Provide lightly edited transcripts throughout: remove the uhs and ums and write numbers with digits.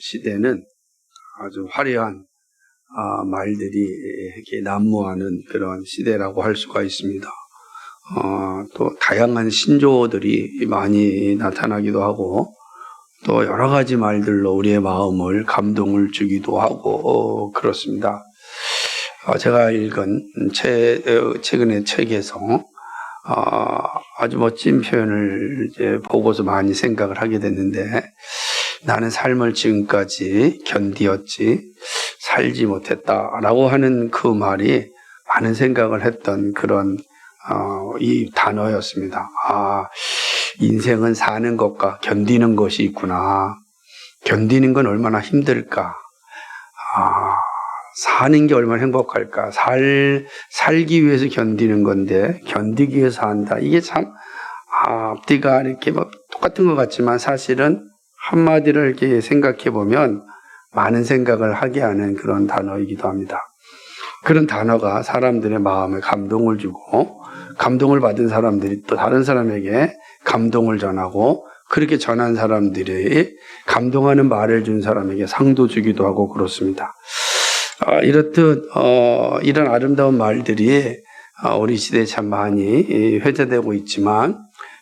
시대는 아주 화려한 말들이 이렇게 난무하는 그런 시대라고 할 수가 있습니다. 또 다양한 신조어들이 많이 나타나기도 하고 또 여러 가지 말들로 우리의 마음을 감동을 주기도 하고 그렇습니다. 제가 읽은 최근의 책에서 아주 멋진 표현을 이제 보고서 많이 생각을 하게 됐는데, 나는 삶을 지금까지 견디었지 살지 못했다라고 하는 그 말이 많은 생각을 했던 그런 이 단어였습니다. 인생은 사는 것과 견디는 것이 있구나. 견디는 건 얼마나 힘들까. 사는 게 얼마나 행복할까. 살기 위해서 견디는 건데 견디기 위해서 한다. 이게 참 앞뒤가 이렇게 똑같은 것 같지만 사실은 한마디를 이렇게 생각해 보면 많은 생각을 하게 하는 그런 단어이기도 합니다. 그런 단어가 사람들의 마음에 감동을 주고, 감동을 받은 사람들이 또 다른 사람에게 감동을 전하고, 그렇게 전한 사람들이 감동하는 말을 준 사람에게 상도 주기도 하고 그렇습니다. 이렇듯 이런 아름다운 말들이 우리 시대에 참 많이 회자되고 있지만,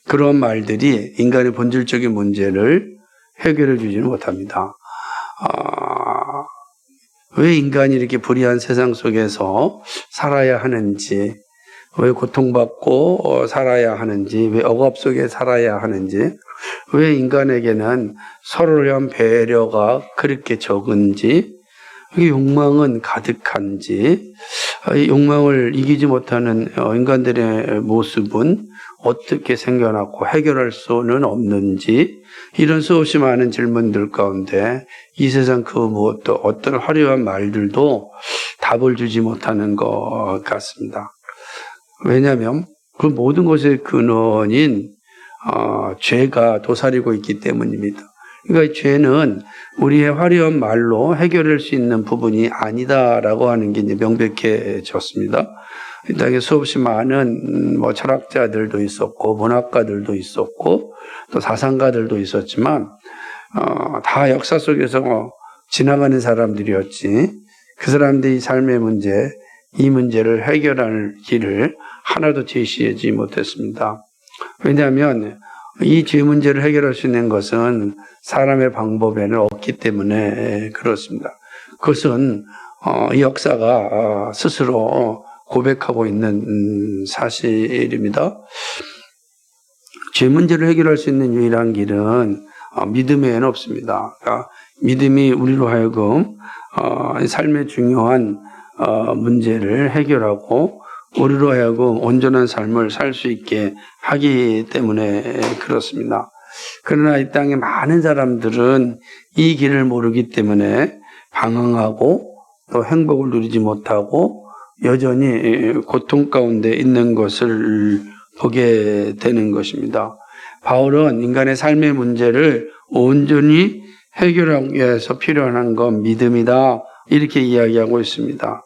그런 말들이 인간의 본질적인 문제를 해결해 주지는 못합니다. 왜 인간이 이렇게 불의한 세상 속에서 살아야 하는지, 왜 고통받고 살아야 하는지, 왜 억압 속에 살아야 하는지, 왜 인간에게는 서로를 위한 배려가 그렇게 적은지, 욕망은 가득한지, 이 욕망을 이기지 못하는 인간들의 모습은 어떻게 생겨났고 해결할 수는 없는지, 이런 수없이 많은 질문들 가운데 이 세상 그 무엇도 어떤 화려한 말들도 답을 주지 못하는 것 같습니다. 왜냐하면 그 모든 것의 근원인 죄가 도사리고 있기 때문입니다. 그러니까 죄는 우리의 화려한 말로 해결할 수 있는 부분이 아니다라고 하는 게 이제 명백해졌습니다. 이 땅에 수없이 많은 철학자들도 있었고 문학가들도 있었고 또 사상가들도 있었지만 다 역사 속에서 지나가는 사람들이었지, 그 사람들이 삶의 문제, 이 문제를 해결할 길을 하나도 제시하지 못했습니다. 왜냐하면 이 죄 문제를 해결할 수 있는 것은 사람의 방법에는 없기 때문에 그렇습니다. 그것은 이 역사가 스스로 고백하고 있는 사실입니다. 죄 문제를 해결할 수 있는 유일한 길은 믿음에는 없습니다. 그러니까 믿음이 우리로 하여금 삶의 중요한 문제를 해결하고 우리로 하여금 온전한 삶을 살 수 있게 하기 때문에 그렇습니다. 그러나 이 땅에 많은 사람들은 이 길을 모르기 때문에 방황하고 또 행복을 누리지 못하고 여전히 고통 가운데 있는 것을 보게 되는 것입니다. 바울은 인간의 삶의 문제를 온전히 해결하기 위해서 필요한 건 믿음이다, 이렇게 이야기하고 있습니다.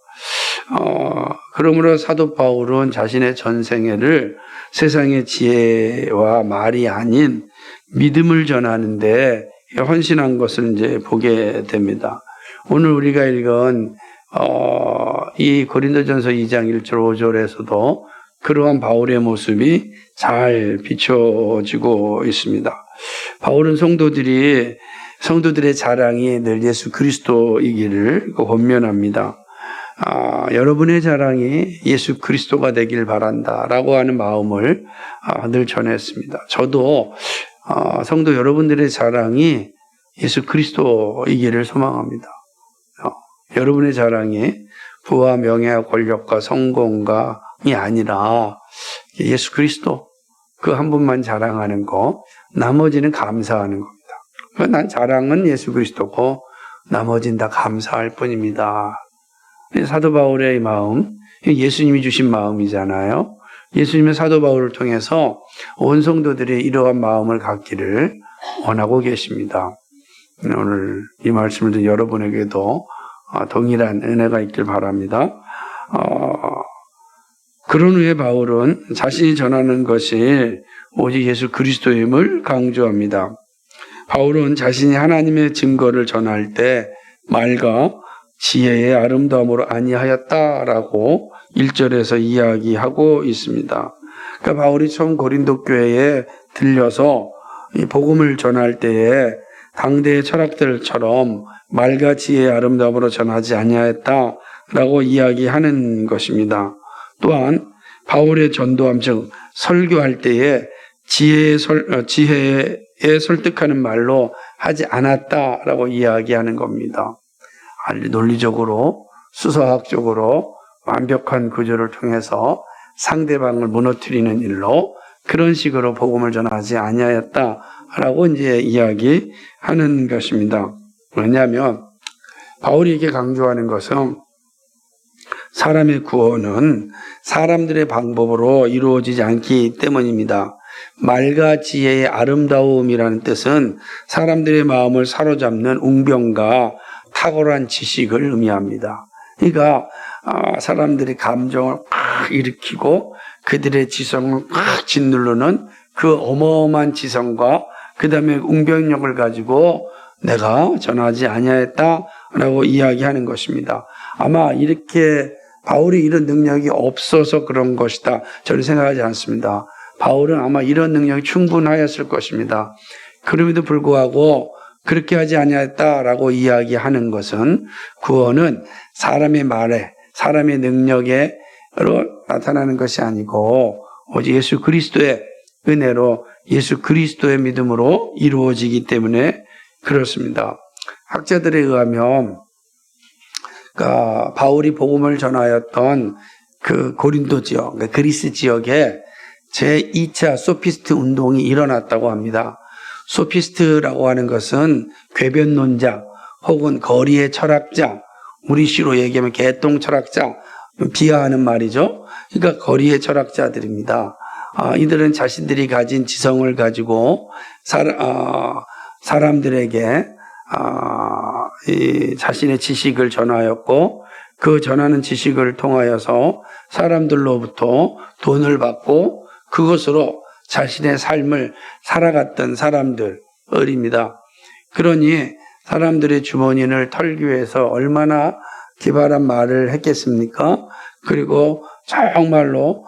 그러므로 사도 바울은 자신의 전생애를 세상의 지혜와 말이 아닌 믿음을 전하는데 헌신한 것을 이제 보게 됩니다. 오늘 우리가 읽은 이 고린도전서 2장 1절 5절에서도 그러한 바울의 모습이 잘 비춰지고 있습니다. 바울은 성도들의 자랑이 늘 예수 그리스도이기를 권면합니다. 여러분의 자랑이 예수 그리스도가 되길 바란다라고 하는 마음을 늘 전했습니다. 저도 성도 여러분들의 자랑이 예수 그리스도이기를 소망합니다. 여러분의 자랑이 부와 명예와 권력과 성공이 아니라 예수 그리스도 그 한 분만 자랑하는 거, 나머지는 감사하는 겁니다. 난 자랑은 예수 그리스도고 나머지는 다 감사할 뿐입니다. 사도 바울의 마음, 예수님이 주신 마음이잖아요. 예수님의 사도 바울을 통해서 온 성도들이 이러한 마음을 갖기를 원하고 계십니다. 오늘 이 말씀을 듣는 여러분에게도 동일한 은혜가 있길 바랍니다. 그런 후에 바울은 자신이 전하는 것이 오직 예수 그리스도임을 강조합니다. 바울은 자신이 하나님의 증거를 전할 때 말과 지혜의 아름다움으로 아니하였다라고 1절에서 이야기하고 있습니다. 그러니까 바울이 처음 고린도 교회에 들려서 이 복음을 전할 때에 당대의 철학들처럼 말과 지혜의 아름다움으로 전하지 아니하였다라고 이야기하는 것입니다. 또한 바울의 전도함 즉 설교할 때에 지혜에 설득하는 말로 하지 않았다라고 이야기하는 겁니다. 논리적으로 수사학적으로 완벽한 구조를 통해서 상대방을 무너뜨리는 일로 그런 식으로 복음을 전하지 아니하였다라고 이제 이야기하는 것입니다. 왜냐하면 바울이 이렇게 강조하는 것은 사람의 구원은 사람들의 방법으로 이루어지지 않기 때문입니다. 말과 지혜의 아름다움이라는 뜻은 사람들의 마음을 사로잡는 웅변과 탁월한 지식을 의미합니다. 그러니까 사람들이 감정을 팍 일으키고 그들의 지성을 팍 짓누르는 그 어마어마한 지성과 그 다음에 웅변력을 가지고 내가 전하지 아니하였다라고 이야기하는 것입니다. 아마 이렇게 바울이 이런 능력이 없어서 그런 것이다 저는 생각하지 않습니다. 바울은 아마 이런 능력이 충분하였을 것입니다. 그럼에도 불구하고 그렇게 하지 아니하였다라고 이야기하는 것은 구원은 사람의 말에 사람의 능력으로 나타나는 것이 아니고 오직 예수 그리스도의 은혜로 예수 그리스도의 믿음으로 이루어지기 때문에 그렇습니다. 학자들에 의하면 바울이 복음을 전하였던 그 고린도 지역, 그리스 지역에 제2차 소피스트 운동이 일어났다고 합니다. 소피스트라고 하는 것은 궤변론자 혹은 거리의 철학자, 우리 시로 얘기하면 개똥 철학자, 비하하는 말이죠. 그러니까 거리의 철학자들입니다. 이들은 자신들이 가진 지성을 가지고 사람들에게 자신의 지식을 전하였고 그 전하는 지식을 통하여서 사람들로부터 돈을 받고 그것으로 자신의 삶을 살아갔던 사람들입니다. 그러니 사람들의 주머니를 털기 위해서 얼마나 기발한 말을 했겠습니까? 그리고 정말로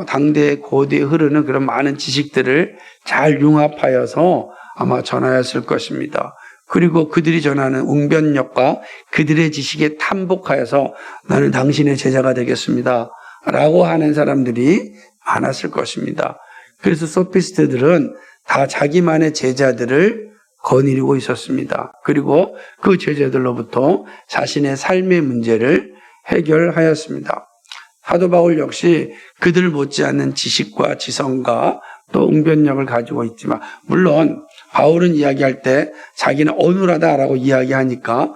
당대 고대에 흐르는 그런 많은 지식들을 잘 융합하여서 아마 전하였을 것입니다. 그리고 그들이 전하는 웅변력과 그들의 지식에 탐복하여서 나는 당신의 제자가 되겠습니다 라고 하는 사람들이 많았을 것입니다. 그래서 소피스트들은 다 자기만의 제자들을 거느리고 있었습니다. 그리고 그 제자들로부터 자신의 삶의 문제를 해결하였습니다. 사도 바울 역시 그들 못지않은 지식과 지성과 또 웅변력을 가지고 있지만 물론 바울은 이야기할 때 자기는 어눌하다라고 이야기하니까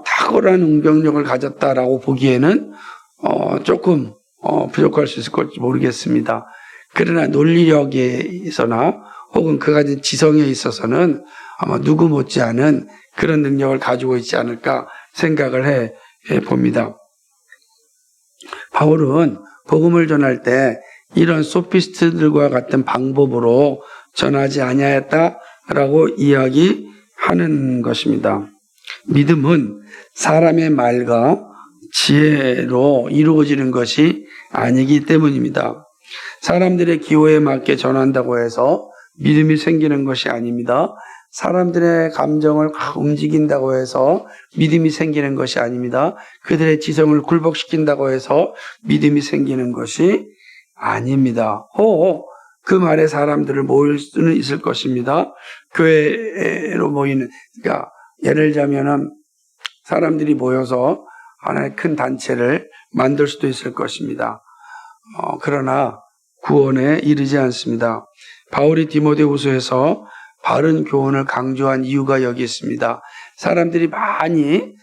탁월한 웅변력을 가졌다라고 보기에는 조금 부족할 수 있을 것지 모르겠습니다. 그러나 논리력에서나 혹은 그 가진 지성에 있어서는 아마 누구 못지않은 그런 능력을 가지고 있지 않을까 생각을 해 봅니다. 바울은 복음을 전할 때 이런 소피스트들과 같은 방법으로 전하지 아니하였다라고 이야기하는 것입니다. 믿음은 사람의 말과 지혜로 이루어지는 것이 아니기 때문입니다. 사람들의 기호에 맞게 전한다고 해서 믿음이 생기는 것이 아닙니다. 사람들의 감정을 움직인다고 해서 믿음이 생기는 것이 아닙니다. 그들의 지성을 굴복시킨다고 해서 믿음이 생기는 것이 아닙니다. 그 말에 사람들을 모일 수는 있을 것입니다. 교회로 모이는, 그러니까 예를 들자면은 사람들이 모여서 하나의 큰 단체를 만들 수도 있을 것입니다. 그러나 구원에 이르지 않습니다. 바울이 디모데후서에서 바른 교훈을 강조한 이유가 여기 있습니다. 사람들이 많이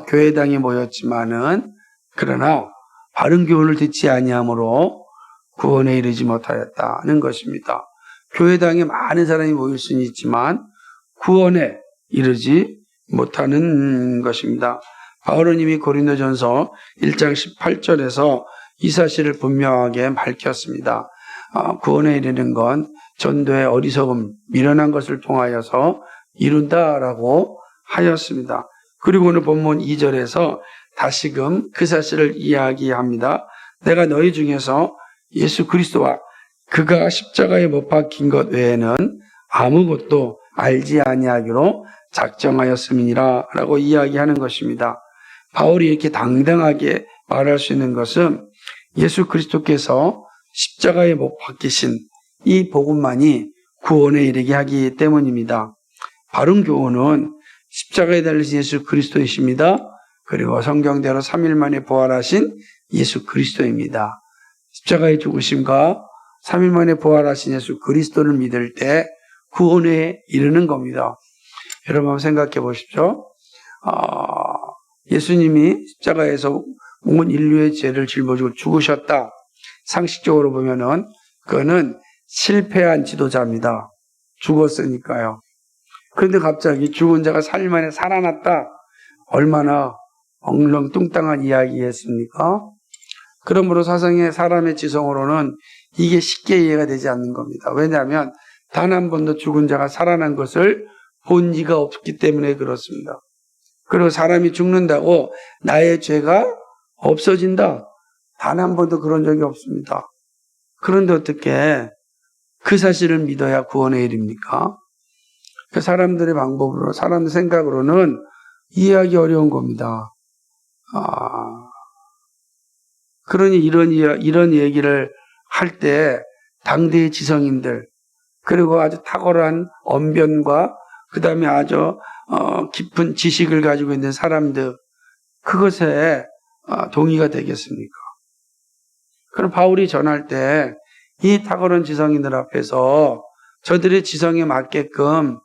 교회당에 모였지만은 그러나 바른 교훈을 듣지 아니함으로 구원에 이르지 못하였다는 것입니다. 교회당에 많은 사람이 모일 수는 있지만 구원에 이르지 못하는 것입니다. 바울은 이미 고린도전서 1장 18절에서 이 사실을 분명하게 밝혔습니다. 구원에 이르는 건 전도의 어리석음, 미련한 것을 통하여서 이룬다라고 하였습니다. 그리고 오늘 본문 2절에서 다시금 그 사실을 이야기합니다. 내가 너희 중에서 예수 그리스도와 그가 십자가에 못 박힌 것 외에는 아무것도 알지 아니하기로 작정하였음이니라 라고 이야기하는 것입니다. 바울이 이렇게 당당하게 말할 수 있는 것은 예수 그리스도께서 십자가에 못 박히신 이 복음만이 구원에 이르게 하기 때문입니다. 바른 교훈은 십자가에 달리신 예수 그리스도이십니다. 그리고 성경대로 3일 만에 부활하신 예수 그리스도입니다. 십자가의 죽으심과 3일 만에 부활하신 예수 그리스도를 믿을 때 구원에 이르는 겁니다. 여러분 한번 생각해 보십시오. 예수님이 십자가에서 온 인류의 죄를 짊어지고 죽으셨다. 상식적으로 보면은 그거는 실패한 지도자입니다. 죽었으니까요. 그런데 갑자기 죽은 자가 3일 만에 살아났다. 얼마나 엉렁뚱땅한 이야기였습니까? 그러므로 사람의 지성으로는 이게 쉽게 이해가 되지 않는 겁니다. 왜냐하면 단 한 번도 죽은 자가 살아난 것을 본 이가 없기 때문에 그렇습니다. 그리고 사람이 죽는다고 나의 죄가 없어진다. 단 한 번도 그런 적이 없습니다. 그런데 어떻게 그 사실을 믿어야 구원에 이릅니까? 사람들의 방법으로, 사람들 생각으로는 이해하기 어려운 겁니다. 그러니 이런 얘기를 할 때 당대의 지성인들, 그리고 아주 탁월한 언변과 그 다음에 아주 깊은 지식을 가지고 있는 사람들, 그것에 동의가 되겠습니까? 그럼 바울이 전할 때 이 탁월한 지성인들 앞에서 저들의 지성에 맞게끔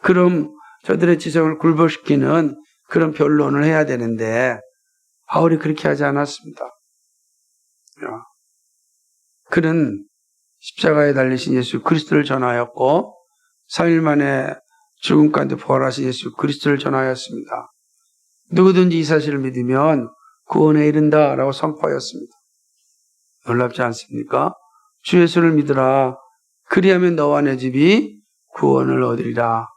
그럼 저들의 지성을 굴복시키는 그런 변론을 해야 되는데 바울이 그렇게 하지 않았습니다. 그는 십자가에 달리신 예수 그리스도를 전하였고 3일 만에 죽음 가운데 부활하신 예수 그리스도를 전하였습니다. 누구든지 이 사실을 믿으면 구원에 이른다라고 선포하였습니다. 놀랍지 않습니까? 주 예수를 믿으라. 그리하면 너와 내 집이 구원을 얻으리라.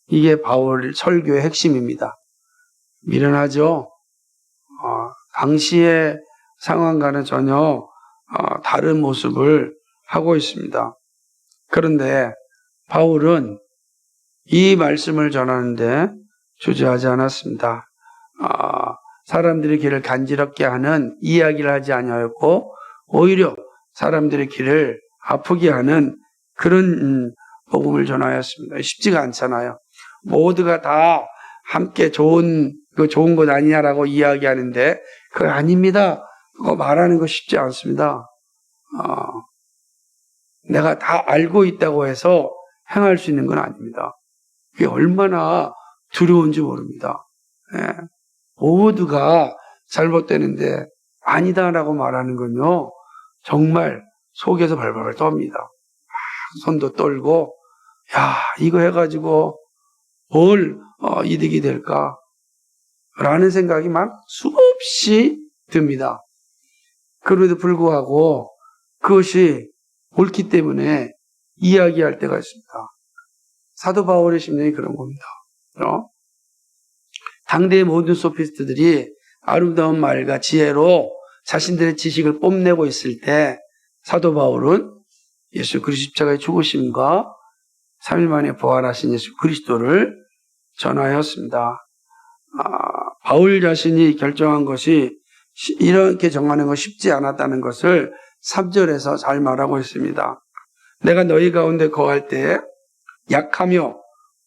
이게 바울 설교의 핵심입니다. 미련하죠? 당시의 상황과는 전혀 다른 모습을 하고 있습니다. 그런데 바울은 이 말씀을 전하는데 주저하지 않았습니다. 사람들의 길을 간지럽게 하는 이야기를 하지 아니하였고 오히려 사람들의 길을 아프게 하는 그런 복음을 전하였습니다. 쉽지가 않잖아요. 모두가 다 함께 좋은 것 아니냐라고 이야기하는데 그거 아닙니다. 그거 말하는 거 쉽지 않습니다. 내가 다 알고 있다고 해서 행할 수 있는 건 아닙니다. 그게 얼마나 두려운지 모릅니다. 모두가 잘못되는데 아니다라고 말하는 건요, 정말 속에서 발발발 떱니다. 손도 떨고, 이거 해가지고 뭘 이득이 될까? 라는 생각이 막 수없이 듭니다. 그럼에도 불구하고 그것이 옳기 때문에 이야기할 때가 있습니다. 사도 바울의 심정이 그런 겁니다. 당대의 모든 소피스트들이 아름다운 말과 지혜로 자신들의 지식을 뽐내고 있을 때 사도 바울은 예수 그리스도 십자가의 죽으심과 3일 만에 부활하신 예수 그리스도를 전하였습니다. 바울 자신이 결정한 것이 이렇게 정하는 것이 쉽지 않았다는 것을 3절에서 잘 말하고 있습니다. 내가 너희 가운데 거할 때 약하며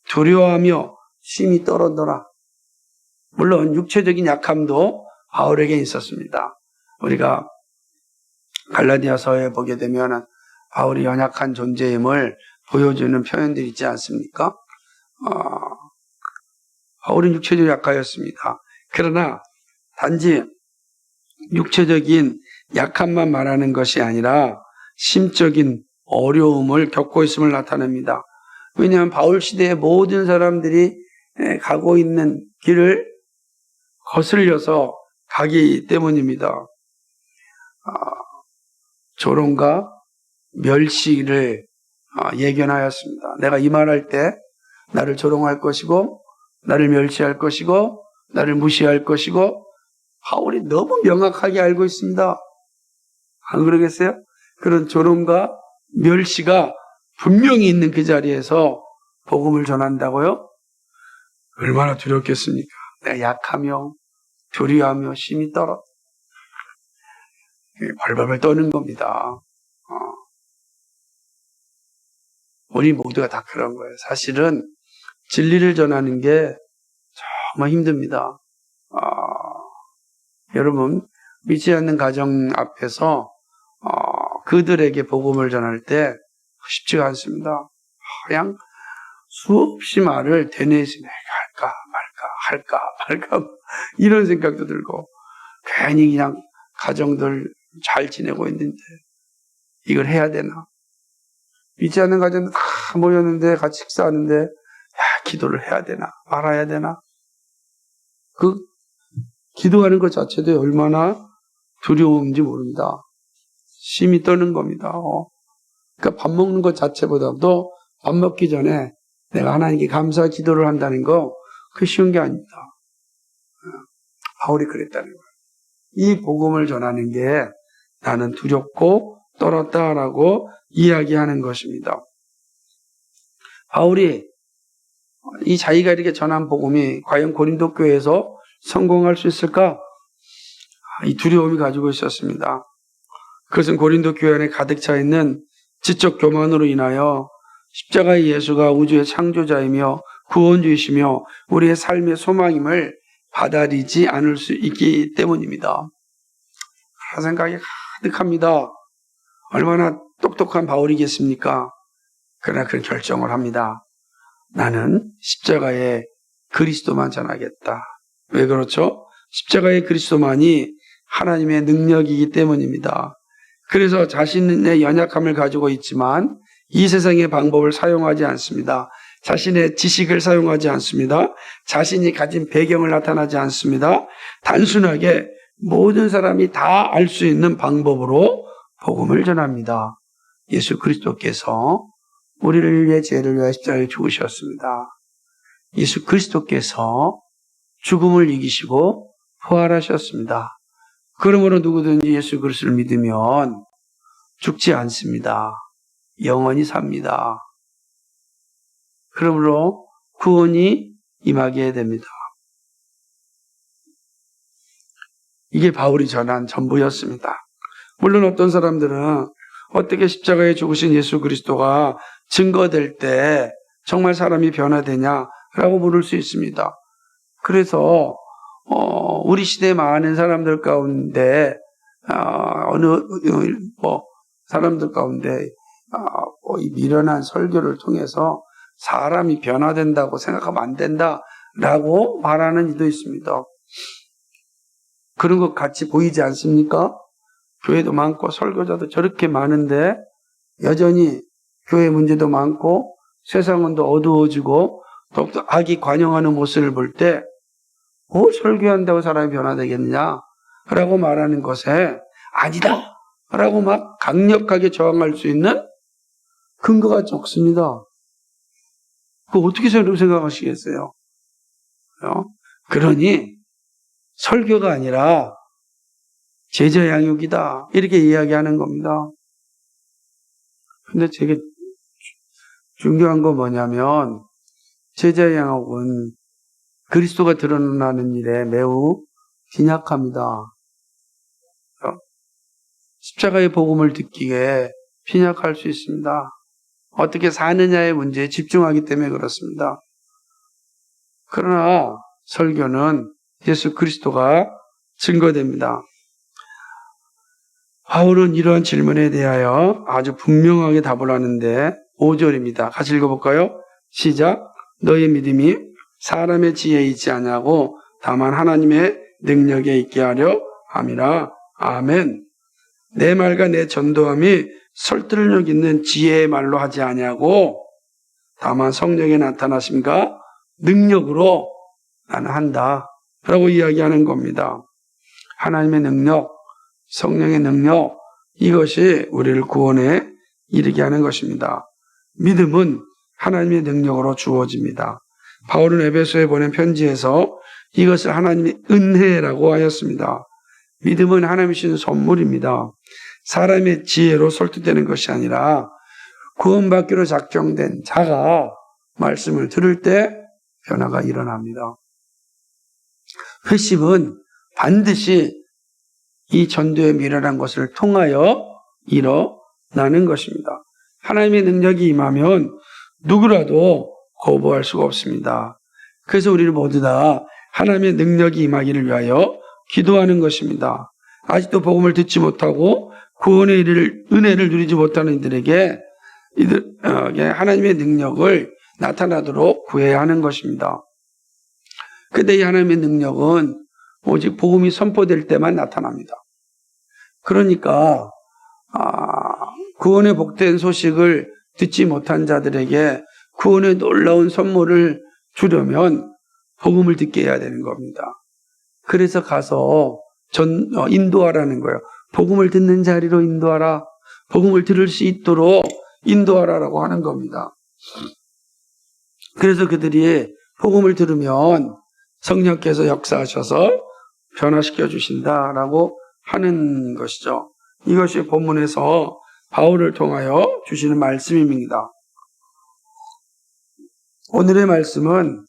두려워하며 심히 떨어더라. 물론 육체적인 약함도 바울에게 있었습니다. 우리가 갈라디아서에 보게 되면 바울이 연약한 존재임을 보여주는 표현들이 있지 않습니까? 바울은 육체적으로 약하였습니다. 그러나 단지 육체적인 약함만 말하는 것이 아니라 심적인 어려움을 겪고 있음을 나타냅니다. 왜냐하면 바울 시대의 모든 사람들이 가고 있는 길을 거슬려서 가기 때문입니다. 조롱과 멸시를 예견하였습니다. 내가 이 말할 때 나를 조롱할 것이고 나를 멸시할 것이고 나를 무시할 것이고 바울이 너무 명확하게 알고 있습니다. 안 그러겠어요? 그런 조롱과 멸시가 분명히 있는 그 자리에서 복음을 전한다고요? 얼마나 두렵겠습니까? 내가 약하며 두려워하며 심히 떨어 벌벌벌 떠는 겁니다. 우리 모두가 다 그런 거예요. 사실은 진리를 전하는 게 정말 힘듭니다. 여러분, 믿지 않는 가정 앞에서 그들에게 복음을 전할 때 쉽지가 않습니다. 그냥 수없이 말을 되뇌시 내가 할까 말까 이런 생각도 들고 괜히 그냥 가정들 잘 지내고 있는데 이걸 해야 되나? 믿지 않는 가정들 다 모였는데 같이 식사하는데 기도를 해야 되나? 말아야 되나? 그 기도하는 것 자체도 얼마나 두려움인지 모릅니다. 심히 떠는 겁니다. 그러니까 밥 먹는 것 자체보다도 밥 먹기 전에 내가 하나님께 감사 기도를 한다는 거 그게 쉬운 게 아닙니다. 바울이 그랬다는 거예요. 이 복음을 전하는 게 나는 두렵고 떨었다라고 이야기하는 것입니다. 바울이 이 자기가 이렇게 전한 복음이 과연 고린도 교회에서 성공할 수 있을까? 이 두려움이 가지고 있었습니다. 그것은 고린도 교회 안에 가득 차 있는 지적 교만으로 인하여 십자가의 예수가 우주의 창조자이며 구원주이시며 우리의 삶의 소망임을 받아들이지 않을 수 있기 때문입니다. 그런 생각이 가득합니다. 얼마나 똑똑한 바울이겠습니까? 그러나 그런 결정을 합니다. 나는 십자가의 그리스도만 전하겠다. 왜 그렇죠? 십자가의 그리스도만이 하나님의 능력이기 때문입니다. 그래서 자신의 연약함을 가지고 있지만 이 세상의 방법을 사용하지 않습니다. 자신의 지식을 사용하지 않습니다. 자신이 가진 배경을 나타나지 않습니다. 단순하게 모든 사람이 다 알 수 있는 방법으로 복음을 전합니다. 예수 그리스도께서 우리를 위해 죄를 위하여 십자가에 죽으셨습니다. 예수 그리스도께서 죽음을 이기시고 부활하셨습니다. 그러므로 누구든지 예수 그리스도를 믿으면 죽지 않습니다. 영원히 삽니다. 그러므로 구원이 임하게 됩니다. 이게 바울이 전한 전부였습니다. 물론 어떤 사람들은 어떻게 십자가에 죽으신 예수 그리스도가 증거될 때 정말 사람이 변화되냐라고 물을 수 있습니다. 그래서 우리 시대 많은 사람들 가운데 사람들 가운데 이 미련한 설교를 통해서 사람이 변화된다고 생각하면 안 된다라고 말하는 이도 있습니다. 그런 것 같이 보이지 않습니까? 교회도 많고 설교자도 저렇게 많은데 여전히 교회 문제도 많고 세상은 더 어두워지고 더욱더 악이 관영하는 모습을 볼 때 설교한다고 사람이 변화되겠냐? 라고 말하는 것에 아니다! 라고 막 강력하게 저항할 수 있는 근거가 없습니다. 그거 어떻게 생각하시겠어요? 그러니 설교가 아니라 제자 양육이다. 이렇게 이야기하는 겁니다. 근데 되게 중요한 건 뭐냐면 제자 양육은 그리스도가 드러나는 일에 매우 빈약합니다. 십자가의 복음을 듣기에 빈약할 수 있습니다. 어떻게 사느냐의 문제에 집중하기 때문에 그렇습니다. 그러나 설교는 예수 그리스도가 증거됩니다. 바울은 이러한 질문에 대하여 아주 분명하게 답을 하는데 5절입니다. 같이 읽어볼까요? 시작. 너의 믿음이 사람의 지혜에 있지 아니하고 다만 하나님의 능력에 있게 하려 함이라. 아멘. 내 말과 내 전도함이 설득력 있는 지혜의 말로 하지 아니하고 다만 성령의 나타나심과 능력으로 나는 한다 라고 이야기하는 겁니다. 하나님의 능력, 성령의 능력, 이것이 우리를 구원에 이르게 하는 것입니다. 믿음은 하나님의 능력으로 주어집니다. 바울은 에베소에 보낸 편지에서 이것을 하나님의 은혜라고 하였습니다. 믿음은 하나님이 주신 선물입니다. 사람의 지혜로 설득되는 것이 아니라 구원받기로 작정된 자가 말씀을 들을 때 변화가 일어납니다. 회심은 반드시 이 전도의 미련한 것을 통하여 일어나는 것입니다. 하나님의 능력이 임하면 누구라도 거부할 수가 없습니다. 그래서 우리는 모두 다 하나님의 능력이 임하기를 위하여 기도하는 것입니다. 아직도 복음을 듣지 못하고 구원의 은혜를 누리지 못하는 이들에게 하나님의 능력을 나타나도록 구해야 하는 것입니다. 그런데 이 하나님의 능력은 오직 복음이 선포될 때만 나타납니다. 그러니까 구원의 복된 소식을 듣지 못한 자들에게 구원의 놀라운 선물을 주려면 복음을 듣게 해야 되는 겁니다. 그래서 가서 인도하라는 거예요. 복음을 듣는 자리로 인도하라. 복음을 들을 수 있도록 인도하라라고 하는 겁니다. 그래서 그들이 복음을 들으면 성령께서 역사하셔서 변화시켜 주신다라고 하는 것이죠. 이것이 본문에서 바울을 통하여 주시는 말씀입니다. 오늘의 말씀은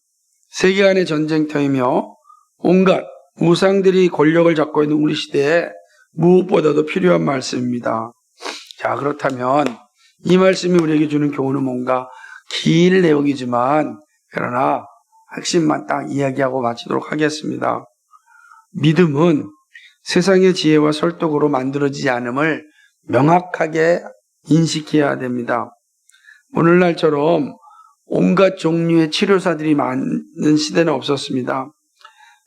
세계관의 전쟁터이며 온갖 우상들이 권력을 잡고 있는 우리 시대에 무엇보다도 필요한 말씀입니다. 자, 그렇다면 이 말씀이 우리에게 주는 교훈은 뭔가 긴 내용이지만 그러나 핵심만 딱 이야기하고 마치도록 하겠습니다. 믿음은 세상의 지혜와 설득으로 만들어지지 않음을 명확하게 인식해야 됩니다. 오늘날처럼 온갖 종류의 치료사들이 많은 시대는 없었습니다.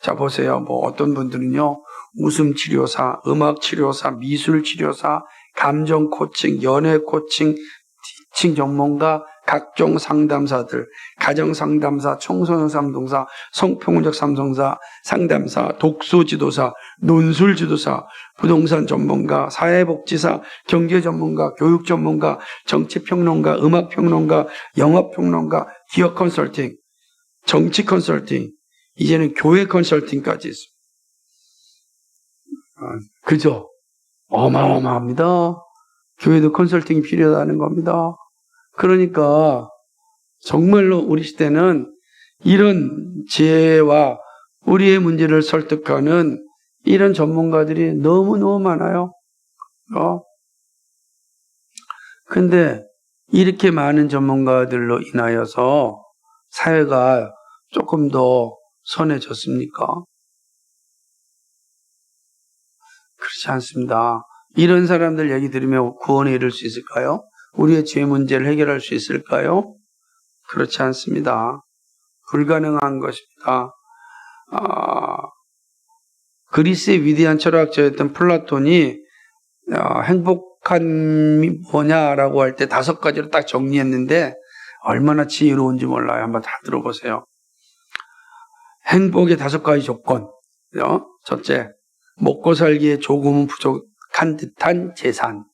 자, 보세요. 어떤 분들은요, 웃음 치료사, 음악 치료사, 미술 치료사, 감정 코칭, 연애 코칭, 티칭 전문가, 각종 상담사들, 가정 상담사, 청소년 상담사, 성평온적 상담사, 독서 지도사, 논술 지도사, 부동산 전문가, 사회복지사, 경제 전문가, 교육 전문가, 정치 평론가, 음악 평론가, 영업 평론가, 기업 컨설팅, 정치 컨설팅, 이제는 교회 컨설팅까지 있습니다. 그죠? 어마어마합니다. 교회도 컨설팅이 필요하다는 겁니다. 그러니까 정말로 우리 시대는 이런 지혜와 우리의 문제를 설득하는 이런 전문가들이 너무너무 많아요. 근데 이렇게 많은 전문가들로 인하여서 사회가 조금 더 선해졌습니까? 그렇지 않습니다. 이런 사람들 얘기 들으면 구원에 이를 수 있을까요? 우리의 죄 문제를 해결할 수 있을까요? 그렇지 않습니다. 불가능한 것입니다. 그리스의 위대한 철학자였던 플라톤이 행복한 뭐냐라고 할 때 5가지로 딱 정리했는데 얼마나 지혜로운지 몰라요. 한번 다 들어보세요. 행복의 5가지 조건. 첫째, 먹고 살기에 조금은 부족한 듯한 재산.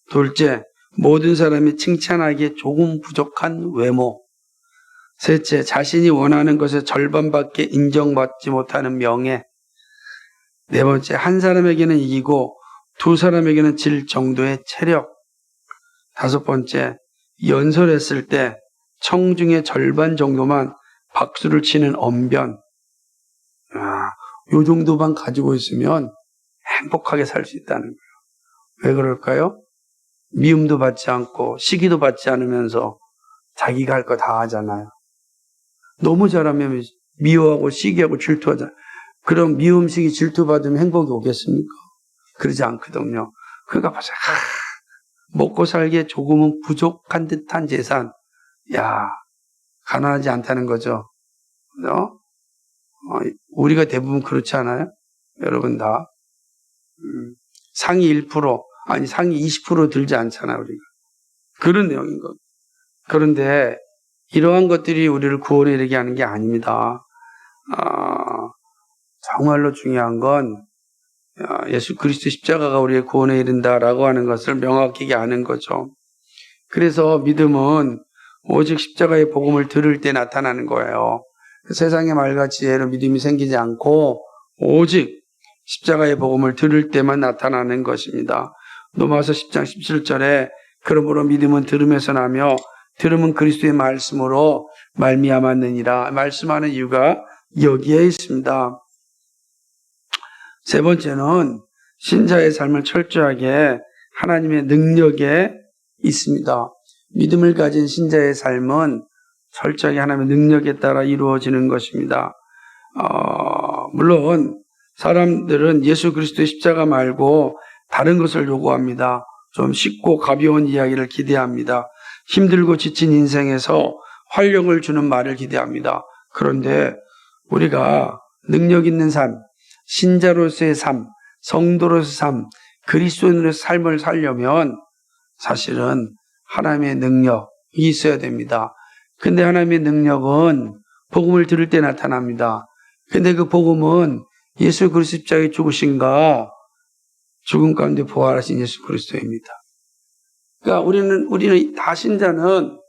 둘째, 모든 사람이 칭찬하기에 조금 부족한 외모. 셋째, 자신이 원하는 것의 절반밖에 인정받지 못하는 명예. 네 번째, 한 사람에게는 이기고 2사람에게는 질 정도의 체력. 5번째, 연설했을 때 청중의 절반 정도만 박수를 치는 언변. 요 정도만 가지고 있으면 행복하게 살 수 있다는 거예요. 왜 그럴까요? 미움도 받지 않고 시기도 받지 않으면서 자기가 할 거 다 하잖아요. 너무 잘하면 미워하고 시기하고 질투하잖아요. 그럼 미움, 시기, 질투받으면 행복이 오겠습니까? 그러지 않거든요. 그러니까 보세요. 먹고 살기에 조금은 부족한 듯한 재산. 가난하지 않다는 거죠. 우리가 대부분 그렇지 않아요? 여러분 다. 상위 1%, 아니 상위 20% 들지 않잖아요, 우리가. 그런 내용인 것. 그런데 이러한 것들이 우리를 구원에 이르게 하는 게 아닙니다. 정말로 중요한 건 예수 그리스도 십자가가 우리의 구원에 이른다라고 하는 것을 명확히 아는 거죠. 그래서 믿음은 오직 십자가의 복음을 들을 때 나타나는 거예요. 세상의 말과 지혜로 믿음이 생기지 않고 오직 십자가의 복음을 들을 때만 나타나는 것입니다. 로마서 10장 17절에 그러므로 믿음은 들음에서 나며 들음은 그리스도의 말씀으로 말미암았느니라. 말씀하는 이유가 여기에 있습니다. 세 번째는 신자의 삶을 철저하게 하나님의 능력에 있습니다. 믿음을 가진 신자의 삶은 철저하게 하나님의 능력에 따라 이루어지는 것입니다. 물론 사람들은 예수 그리스도의 십자가 말고 다른 것을 요구합니다. 좀 쉽고 가벼운 이야기를 기대합니다. 힘들고 지친 인생에서 활력을 주는 말을 기대합니다. 그런데 우리가 능력 있는 삶, 신자로서의 삶, 성도로서의 삶, 그리스도인으로서의 삶을 살려면 사실은 하나님의 능력이 있어야 됩니다. 근데 하나님의 능력은 복음을 들을 때 나타납니다. 근데 그 복음은 예수 그리스도 십자가에 죽으신가 죽음 가운데 부활하신 예수 그리스도입니다. 그러니까 우리는 다 신자는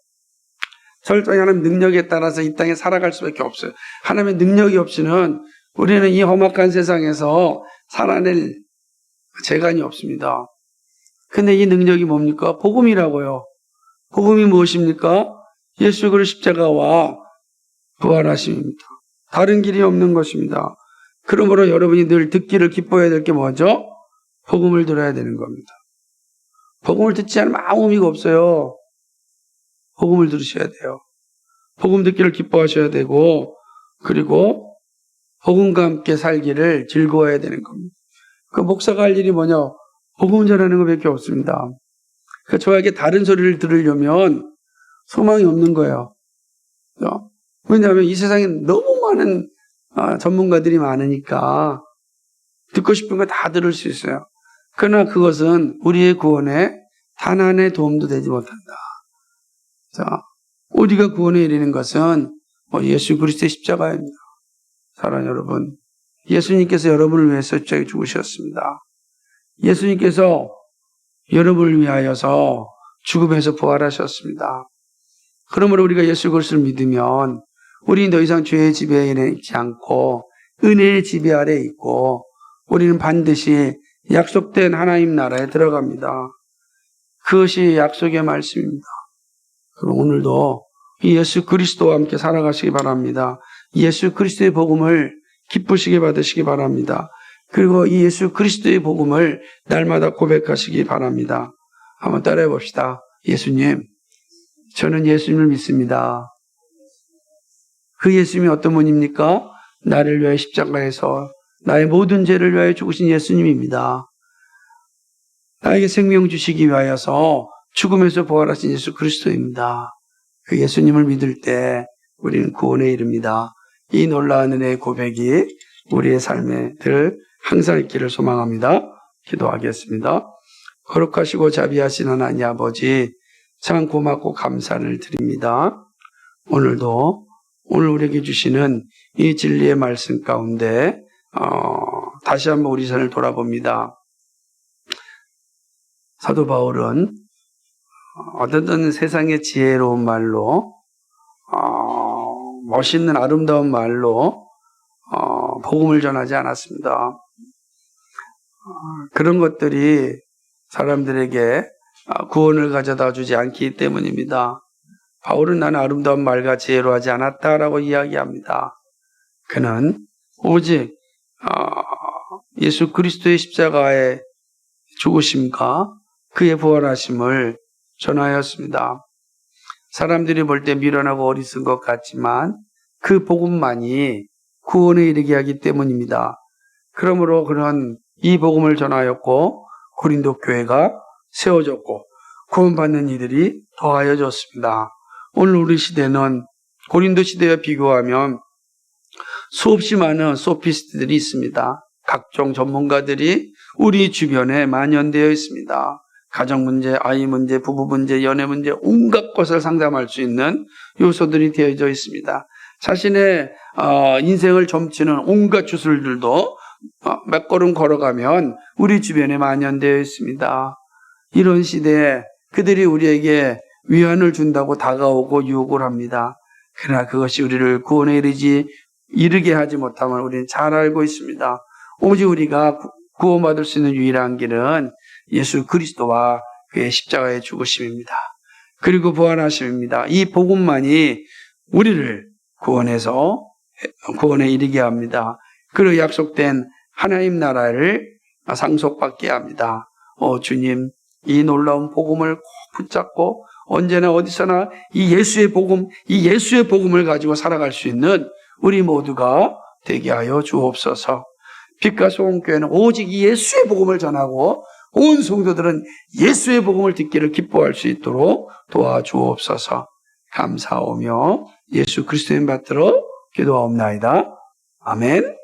철저히 하나님의 능력에 따라서 이 땅에 살아갈 수밖에 없어요. 하나님의 능력이 없이는 우리는 이 험악한 세상에서 살아낼 재간이 없습니다. 근데 이 능력이 뭡니까? 복음이라고요. 복음이 무엇입니까? 예수 그리스도 십자가와 부활하심입니다. 다른 길이 없는 것입니다. 그러므로 여러분이 늘 듣기를 기뻐해야 될 게 뭐죠? 복음을 들어야 되는 겁니다. 복음을 듣지 않으면 아무 의미가 없어요. 복음을 들으셔야 돼요. 복음 듣기를 기뻐하셔야 되고, 그리고 복음과 함께 살기를 즐거워해야 되는 겁니다. 그 목사가 할 일이 뭐냐? 복음 전하는 것밖에 없습니다. 그러니까 저에게 다른 소리를 들으려면 소망이 없는 거예요. 왜냐하면 이 세상에 너무 많은 전문가들이 많으니까 듣고 싶은 거 다 들을 수 있어요. 그러나 그것은 우리의 구원에 단 하나의 도움도 되지 못한다. 자, 우리가 구원에 이르는 것은 예수 그리스도의 십자가입니다. 사랑하는 여러분, 예수님께서 여러분을 위해서 십자가에 죽으셨습니다. 예수님께서 여러분을 위하여서 죽음에서 부활하셨습니다. 그러므로 우리가 예수 그리스도를 믿으면 우리는 더 이상 죄의 지배에 있지 않고 은혜의 지배 아래에 있고 우리는 반드시 약속된 하나님 나라에 들어갑니다. 그것이 약속의 말씀입니다. 그럼 오늘도 이 예수 그리스도와 함께 살아가시기 바랍니다. 예수 그리스도의 복음을 기쁘시게 받으시기 바랍니다. 그리고 이 예수 그리스도의 복음을 날마다 고백하시기 바랍니다. 한번 따라해 봅시다. 예수님, 저는 예수님을 믿습니다. 그 예수님이 어떤 분입니까? 나를 위하여 십자가에서 나의 모든 죄를 위하여 죽으신 예수님입니다. 나에게 생명 주시기 위하여서 죽음에서 부활하신 예수 그리스도입니다. 그 예수님을 믿을 때 우리는 구원에 이릅니다. 이 놀라운 은혜의 고백이 우리의 삶에 늘 항상 있기를 소망합니다. 기도하겠습니다. 거룩하시고 자비하신 하나님 아버지, 참 고맙고 감사를 드립니다. 오늘도 오늘 우리에게 주시는 이 진리의 말씀 가운데 다시 한번 우리 삶을 돌아봅니다. 사도 바울은 어떤 세상의 지혜로운 말로 멋있는 아름다운 말로 복음을 전하지 않았습니다. 그런 것들이 사람들에게 구원을 가져다 주지 않기 때문입니다. 바울은 나는 아름다운 말과 지혜로 하지 않았다라고 이야기합니다. 그는 오직 예수 그리스도의 십자가의 죽으심과 그의 부활하심을 전하였습니다. 사람들이 볼 때 미련하고 어리석은 것 같지만 그 복음만이 구원에 이르게 하기 때문입니다. 그러므로 그는 이 복음을 전하였고 고린도 교회가 세워졌고 구원받는 이들이 더하여졌습니다. 오늘 우리 시대는 고린도 시대와 비교하면 수없이 많은 소피스트들이 있습니다. 각종 전문가들이 우리 주변에 만연되어 있습니다. 가정 문제, 아이 문제, 부부 문제, 연애 문제, 온갖 것을 상담할 수 있는 요소들이 되어져 있습니다. 자신의 인생을 점치는 온갖 주술들도 몇 걸음 걸어가면 우리 주변에 만연되어 있습니다. 이런 시대에 그들이 우리에게 위안을 준다고 다가오고 유혹을 합니다. 그러나 그것이 우리를 구원에 이르게 하지 못함을 우리는 잘 알고 있습니다. 오직 우리가 구원받을 수 있는 유일한 길은 예수 그리스도와 그의 십자가의 죽으심입니다. 그리고 부활하심입니다. 이 복음만이 우리를 구원에 이르게 합니다. 그리고 약속된 하나님 나라를 상속받게 합니다. 주님, 이 놀라운 복음을 꼭 붙잡고 언제나 어디서나 이 예수의 복음을 가지고 살아갈 수 있는 우리 모두가 되게 하여 주옵소서. 빛과 소금교회는 오직 이 예수의 복음을 전하고 온 성도들은 예수의 복음을 듣기를 기뻐할 수 있도록 도와주옵소서. 감사하며 예수 그리스도의 이름 받들어 기도하옵나이다. 아멘.